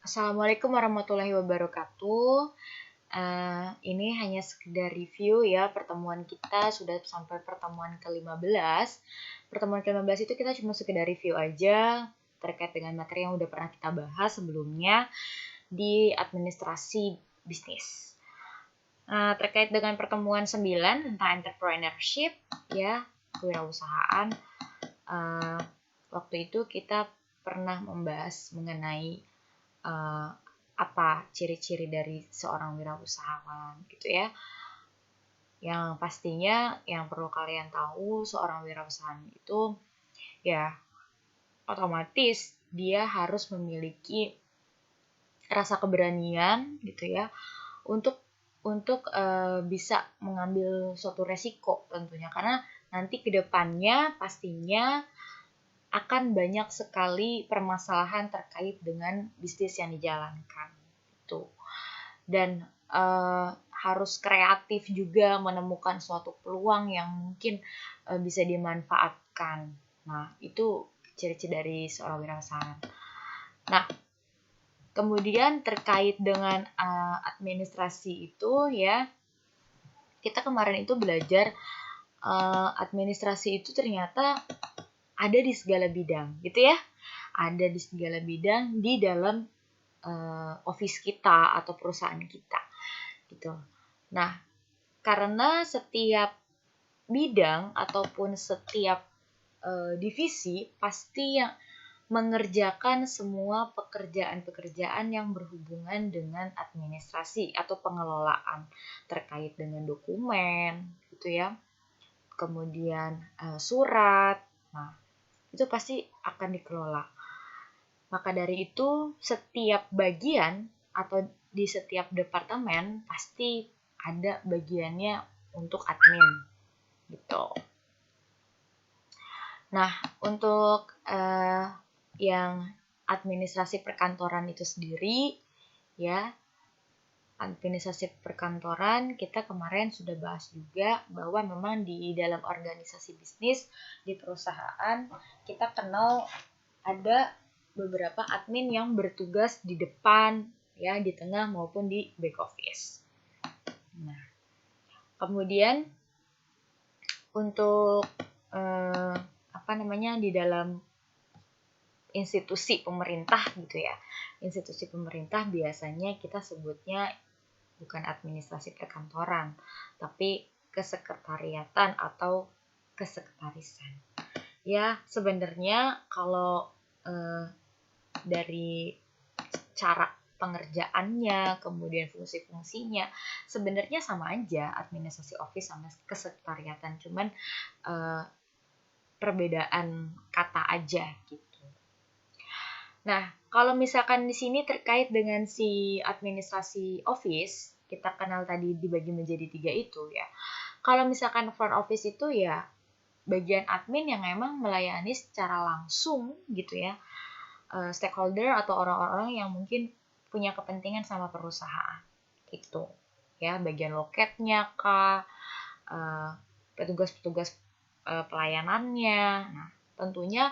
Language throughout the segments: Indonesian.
Assalamualaikum warahmatullahi wabarakatuh. Ini hanya sekedar review ya pertemuan kita sudah sampai pertemuan ke-15. Pertemuan ke-15 itu kita cuma sekedar review aja terkait dengan materi yang udah pernah kita bahas sebelumnya di administrasi bisnis. Terkait dengan pertemuan 9 tentang entrepreneurship ya, kewirausahaan. Waktu itu kita pernah membahas mengenai apa ciri-ciri dari seorang wirausahawan gitu ya. Yang pastinya yang perlu kalian tahu, seorang wirausahawan itu ya otomatis dia harus memiliki rasa keberanian gitu ya untuk bisa mengambil suatu resiko tentunya, karena nanti kedepannya pastinya akan banyak sekali permasalahan terkait dengan bisnis yang dijalankan itu. Dan harus kreatif juga menemukan suatu peluang yang mungkin bisa dimanfaatkan. Nah, itu ciri-ciri dari seorang wirausahawan. Nah, kemudian terkait dengan administrasi itu ya, kita kemarin itu belajar administrasi itu ternyata ada di segala bidang gitu ya. Ada di segala bidang di dalam office kita atau perusahaan kita gitu. Nah, karena setiap bidang ataupun setiap divisi pasti yang mengerjakan semua pekerjaan-pekerjaan yang berhubungan dengan administrasi atau pengelolaan terkait dengan dokumen gitu ya. Kemudian surat. Nah, itu pasti akan dikelola. Maka dari itu, setiap bagian atau di setiap departemen pasti ada bagiannya untuk admin gitu. Nah, untuk yang administrasi perkantoran itu sendiri ya, administrasi perkantoran kita kemarin sudah bahas juga bahwa memang di dalam organisasi bisnis di perusahaan kita kenal ada beberapa admin yang bertugas di depan ya, di tengah maupun di back office. Nah, kemudian untuk di dalam institusi pemerintah gitu ya. Institusi pemerintah biasanya kita sebutnya bukan administrasi perkantoran, tapi kesekretariatan atau kesekretarisan. Ya, sebenarnya kalau dari cara pengerjaannya, kemudian fungsi-fungsinya, sebenarnya sama aja administrasi office sama kesekretariatan, cuman perbedaan kata aja gitu. Nah, kalau misalkan di sini terkait dengan si administrasi office, kita kenal tadi dibagi menjadi 3 itu ya. Kalau misalkan front office itu ya bagian admin yang memang melayani secara langsung gitu ya, stakeholder atau orang-orang yang mungkin punya kepentingan sama perusahaan gitu ya, bagian loketnya kah, petugas-petugas pelayanannya. Nah, tentunya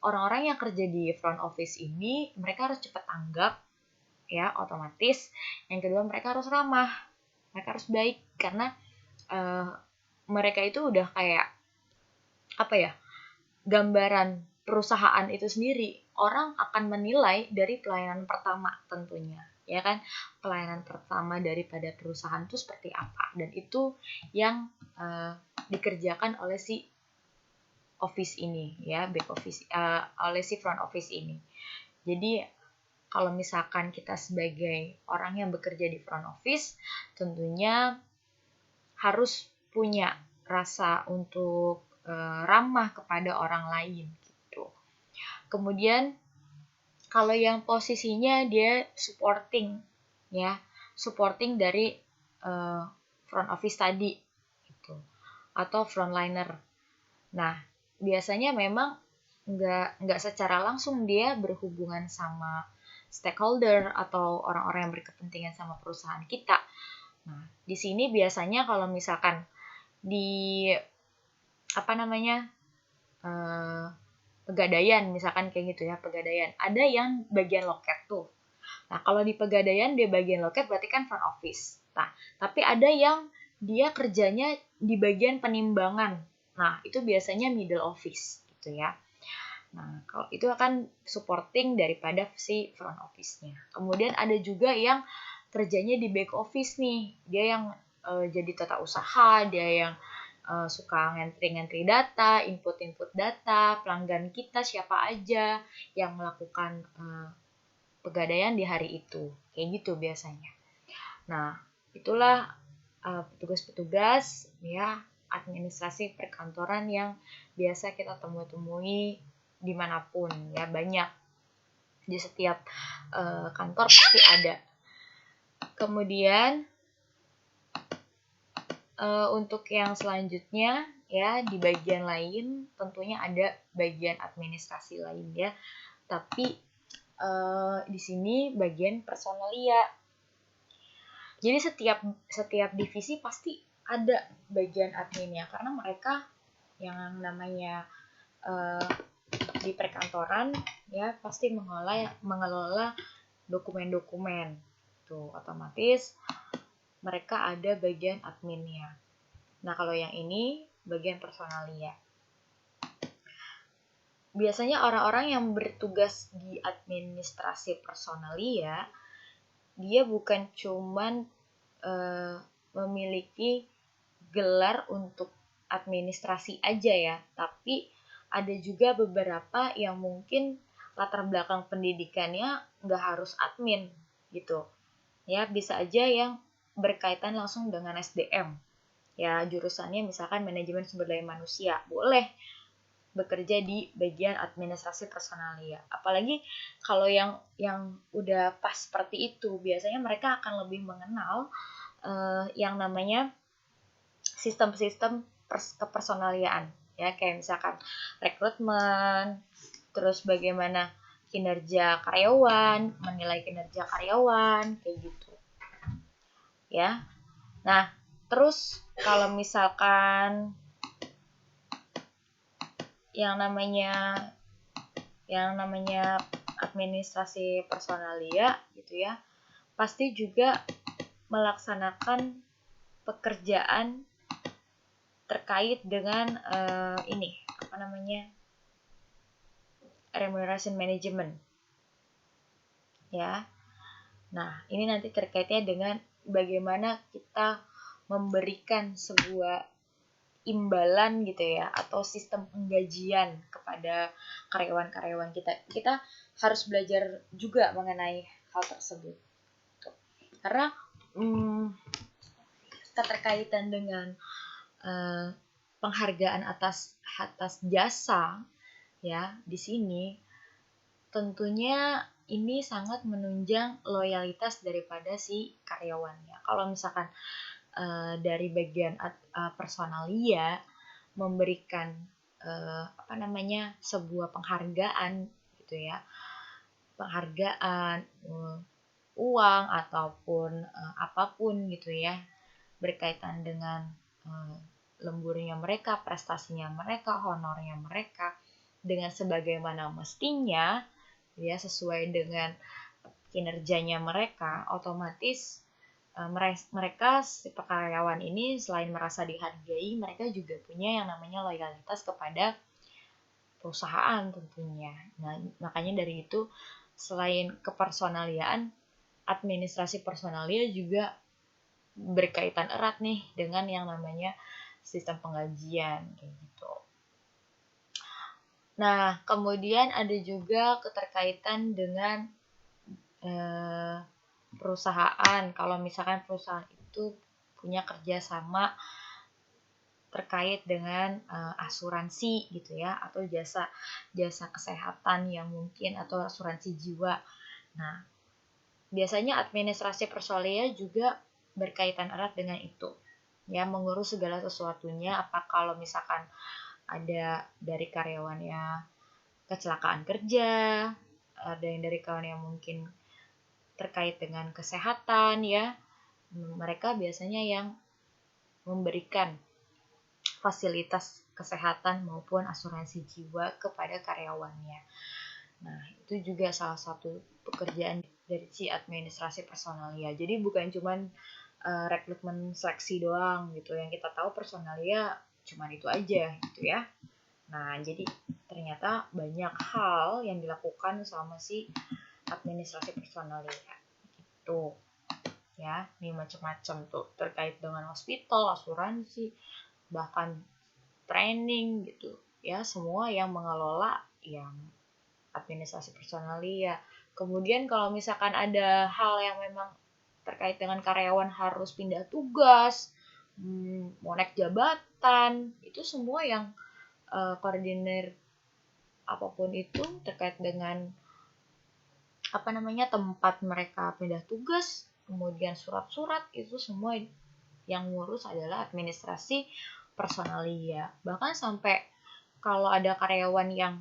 orang-orang yang kerja di front office ini mereka harus cepat tanggap ya, otomatis. Yang kedua, mereka harus ramah, mereka harus baik, karena mereka itu udah kayak gambaran perusahaan itu sendiri. Orang akan menilai dari pelayanan pertama tentunya, ya kan? Pelayanan pertama daripada perusahaan itu seperti apa, dan itu yang dikerjakan oleh si office ini ya, back office, oleh si front office ini. Jadi kalau misalkan kita sebagai orang yang bekerja di front office, tentunya harus punya rasa untuk ramah kepada orang lain gitu. Kemudian kalau yang posisinya dia supporting dari front office tadi gitu, atau frontliner. Nah, biasanya memang nggak secara langsung dia berhubungan sama stakeholder atau orang-orang yang berkepentingan sama perusahaan kita. Nah, di sini biasanya kalau misalkan di Pegadaian misalkan kayak gitu ya, Pegadaian ada yang bagian loket tuh. Nah, kalau di Pegadaian dia bagian loket berarti kan front office. Nah, tapi ada yang dia kerjanya di bagian penimbangan. Nah, itu biasanya middle office gitu ya. Nah, kalau itu akan supporting daripada si front office-nya. Kemudian ada juga yang kerjanya di back office nih. Dia yang jadi tata usaha, dia yang suka ngentri-ngentri data, input-input data, pelanggan kita siapa aja yang melakukan Pegadaian di hari itu. Kayak gitu biasanya. Nah, itulah petugas-petugas ya administrasi perkantoran yang biasa kita temui dimanapun ya, banyak di setiap kantor pasti ada. Kemudian untuk yang selanjutnya ya, di bagian lain tentunya ada bagian administrasi lain ya, tapi di sini bagian personalia. Jadi setiap divisi pasti ada bagian adminnya, karena mereka yang namanya di perkantoran ya pasti mengelola dokumen-dokumen. Tuh otomatis mereka ada bagian adminnya. Nah, kalau yang ini bagian personalia. Biasanya orang-orang yang bertugas di administrasi personalia, dia bukan cuman memiliki gelar untuk administrasi aja ya, tapi ada juga beberapa yang mungkin latar belakang pendidikannya nggak harus admin gitu ya, bisa aja yang berkaitan langsung dengan SDM ya, jurusannya misalkan manajemen sumber daya manusia, boleh bekerja di bagian administrasi personalia. Apalagi kalau yang udah pas seperti itu, biasanya mereka akan lebih mengenal yang namanya sistem-sistem kepersonaliaan ya, kayak misalkan rekrutmen, terus bagaimana kinerja karyawan, menilai kinerja karyawan, kayak gitu ya. Nah, terus kalau misalkan yang namanya administrasi personalia gitu ya, pasti juga melaksanakan pekerjaan terkait dengan remuneration management ya. Nah, ini nanti terkaitnya dengan bagaimana kita memberikan sebuah imbalan gitu ya, atau sistem penggajian kepada karyawan-karyawan kita. Kita harus belajar juga mengenai hal tersebut. Karena keterkaitan dengan penghargaan atas jasa ya, di sini tentunya ini sangat menunjang loyalitas daripada si karyawannya. Kalau misalkan dari bagian personalia memberikan sebuah penghargaan gitu ya, penghargaan uang ataupun apapun gitu ya, berkaitan dengan lemburnya mereka, prestasinya mereka, honornya mereka dengan sebagaimana mestinya ya, sesuai dengan kinerjanya mereka, otomatis mereka si karyawan ini selain merasa dihargai, mereka juga punya yang namanya loyalitas kepada perusahaan tentunya. Nah, makanya dari itu selain kepersonaliaan, administrasi personalia juga berkaitan erat nih dengan yang namanya sistem penggajian kayak gitu. Nah, kemudian ada juga keterkaitan dengan perusahaan. Kalau misalkan perusahaan itu punya kerjasama terkait dengan asuransi gitu ya, atau jasa kesehatan yang mungkin, atau asuransi jiwa. Nah, biasanya administrasi personalia juga berkaitan erat dengan itu ya, mengurus segala sesuatunya. Apa kalau misalkan ada dari karyawannya kecelakaan kerja, ada yang dari karyawan yang mungkin terkait dengan kesehatan ya, mereka biasanya yang memberikan fasilitas kesehatan maupun asuransi jiwa kepada karyawannya. Nah, itu juga salah satu pekerjaan dari si administrasi personalia. Jadi bukan cuman rekrutmen seleksi doang gitu. Yang kita tahu personalia cuman itu aja gitu ya. Nah, jadi ternyata banyak hal yang dilakukan sama si administrasi personalia gitu. Ya, ini macam-macam tuh terkait dengan hospital, asuransi, bahkan training gitu. Ya, semua yang mengelola yang administrasi personalia. Kemudian kalau misalkan ada hal yang memang terkait dengan karyawan harus pindah tugas, mau naik jabatan, itu semua yang koordinir apapun itu terkait dengan tempat mereka pindah tugas, kemudian surat-surat, itu semua yang ngurus adalah administrasi personalia. Bahkan sampai kalau ada karyawan yang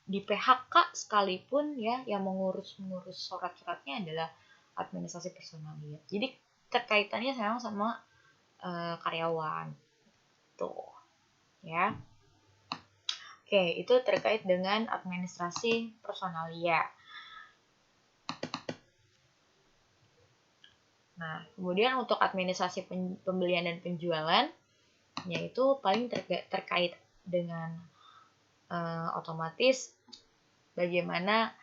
di PHK sekalipun ya, yang mengurus surat-suratnya adalah administrasi personalia. Jadi terkaitannya sama karyawan tuh ya. Oke, itu terkait dengan administrasi personalia. Nah, kemudian untuk administrasi pembelian dan penjualan, yaitu paling terkait dengan otomatis bagaimana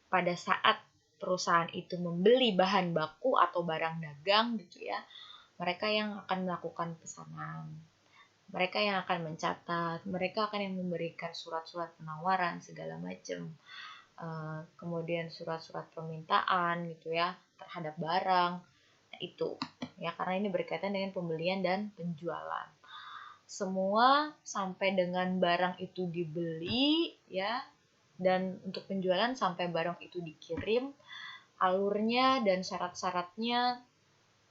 pada saat perusahaan itu membeli bahan baku atau barang dagang gitu ya, mereka yang akan melakukan pesanan, mereka yang akan mencatat, mereka akan yang memberikan surat-surat penawaran segala macam, kemudian surat-surat permintaan gitu ya terhadap barang. Nah, itu ya, karena ini berkaitan dengan pembelian dan penjualan. Semua sampai dengan barang itu dibeli ya, dan untuk penjualan sampai barang itu dikirim, alurnya dan syarat-syaratnya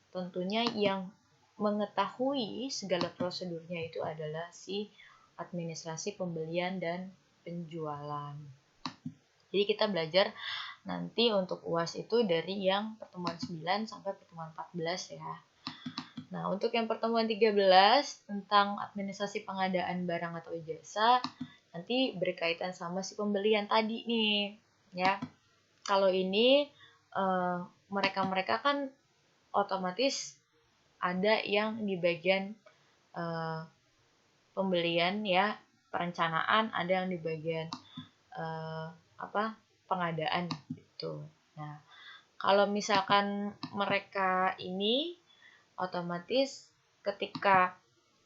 tentunya yang mengetahui segala prosedurnya itu adalah si administrasi pembelian dan penjualan. Jadi kita belajar nanti untuk UAS itu dari yang pertemuan 9 sampai pertemuan 14 ya. Nah, untuk yang pertemuan 13 tentang administrasi pengadaan barang atau jasa, nanti berkaitan sama si pembelian tadi nih, ya. Kalau ini mereka-mereka kan otomatis ada yang di bagian pembelian ya, perencanaan, ada yang di bagian pengadaan gitu. Nah, kalau misalkan mereka ini otomatis ketika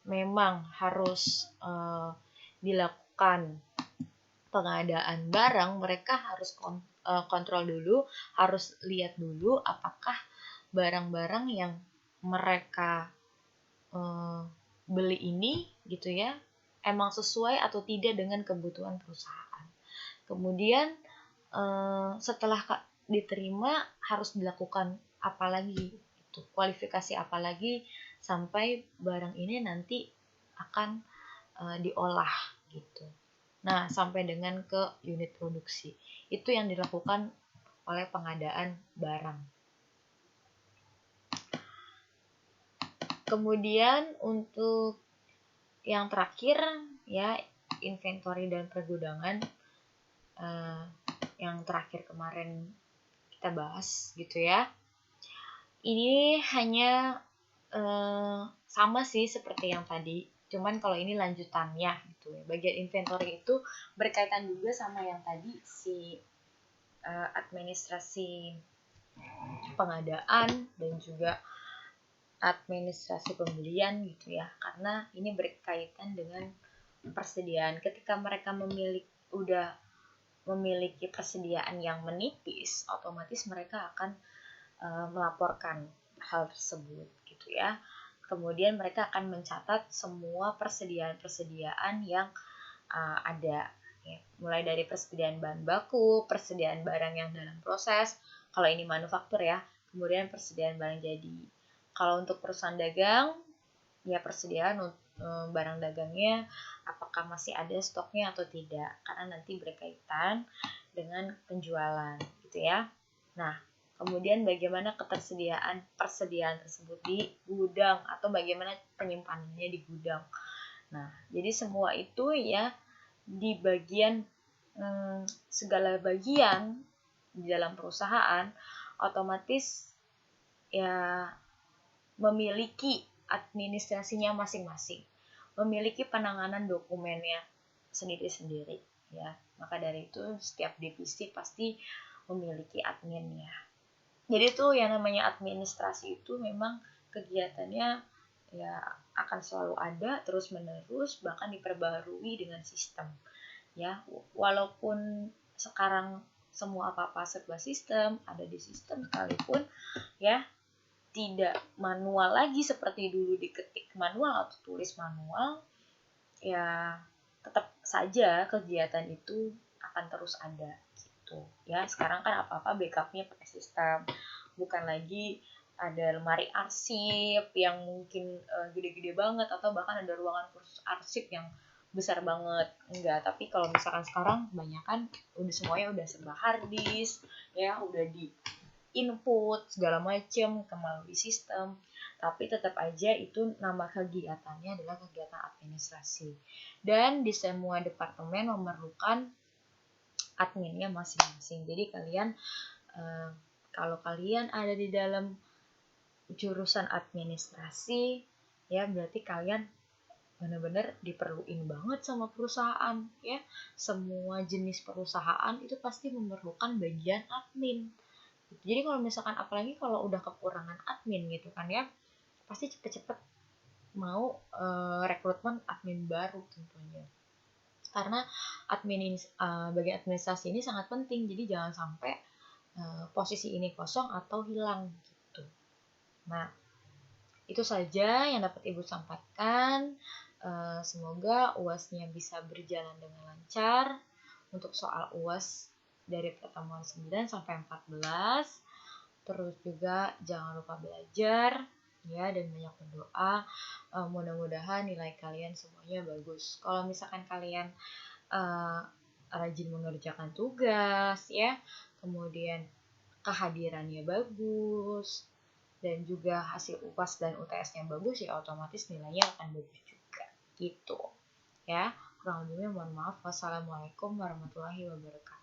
memang harus dilakukan pengadaan barang, mereka harus kontrol dulu, harus lihat dulu apakah barang-barang yang mereka beli ini gitu ya, emang sesuai atau tidak dengan kebutuhan perusahaan. Kemudian setelah diterima harus dilakukan apa lagi, itu kualifikasi apa lagi sampai barang ini nanti akan diolah gitu. Nah, sampai dengan ke unit produksi. Itu yang dilakukan oleh pengadaan barang. Kemudian untuk yang terakhir ya, inventory dan pergudangan, yang terakhir kemarin kita bahas gitu ya. Ini hanya sama sih seperti yang tadi, cuman kalau ini lanjutannya gitu ya. Bagian inventory itu berkaitan juga sama yang tadi, si administrasi pengadaan dan juga administrasi pembelian gitu ya, karena ini berkaitan dengan persediaan. Ketika mereka udah memiliki persediaan yang menipis, otomatis mereka akan melaporkan hal tersebut gitu ya. Kemudian mereka akan mencatat semua persediaan yang ada ya, mulai dari persediaan bahan baku, persediaan barang yang dalam proses, kalau ini manufaktur ya, kemudian persediaan barang jadi. Kalau untuk perusahaan dagang ya, persediaan barang dagangnya apakah masih ada stoknya atau tidak, karena nanti berkaitan dengan penjualan gitu ya. Nah, kemudian bagaimana persediaan tersebut di gudang atau bagaimana penyimpanannya di gudang. Nah, jadi semua itu ya di bagian segala bagian di dalam perusahaan otomatis ya memiliki administrasinya masing-masing, memiliki penanganan dokumennya sendiri-sendiri ya. Maka dari itu setiap divisi pasti memiliki adminnya. Jadi tuh yang namanya administrasi itu memang kegiatannya ya akan selalu ada terus-menerus, bahkan diperbaharui dengan sistem ya. Walaupun sekarang semua apa-apa serba sistem, ada di sistem sekalipun ya, tidak manual lagi seperti dulu diketik manual atau tulis manual, ya tetap saja kegiatan itu akan terus ada gitu ya. Sekarang kan apa-apa backupnya pakai sistem, bukan lagi ada lemari arsip yang mungkin gede-gede banget atau bahkan ada ruangan khusus arsip yang besar banget, enggak. Tapi kalau misalkan sekarang kebanyakan udah semuanya udah serba hard disk ya, udah di input segala macam melalui sistem, tapi tetap aja itu nama kegiatannya adalah kegiatan administrasi. Dan di semua departemen memerlukan adminnya masing-masing. Jadi kalian kalau kalian ada di dalam jurusan administrasi ya, berarti kalian benar-benar diperluin banget sama perusahaan ya. Semua jenis perusahaan itu pasti memerlukan bagian admin. Jadi kalau misalkan apalagi kalau udah kekurangan admin gitu kan ya, pasti cepet-cepet mau rekrutmen admin baru tentunya. Karena bagian administrasi ini sangat penting, jadi jangan sampai posisi ini kosong atau hilang gitu. Nah, itu saja yang dapat Ibu sampaikan. Semoga UAS-nya bisa berjalan dengan lancar. Untuk soal UAS dari pertemuan 9 sampai 14, terus juga jangan lupa belajar ya, dan banyak berdoa. Mudah-mudahan nilai kalian semuanya bagus. Kalau misalkan kalian rajin mengerjakan tugas ya, kemudian kehadirannya bagus, dan juga hasil UAS dan UTS-nya bagus, ya otomatis nilainya akan bagus juga gitu ya. Kurang lebihnya mohon maaf. Wassalamualaikum warahmatullahi wabarakatuh.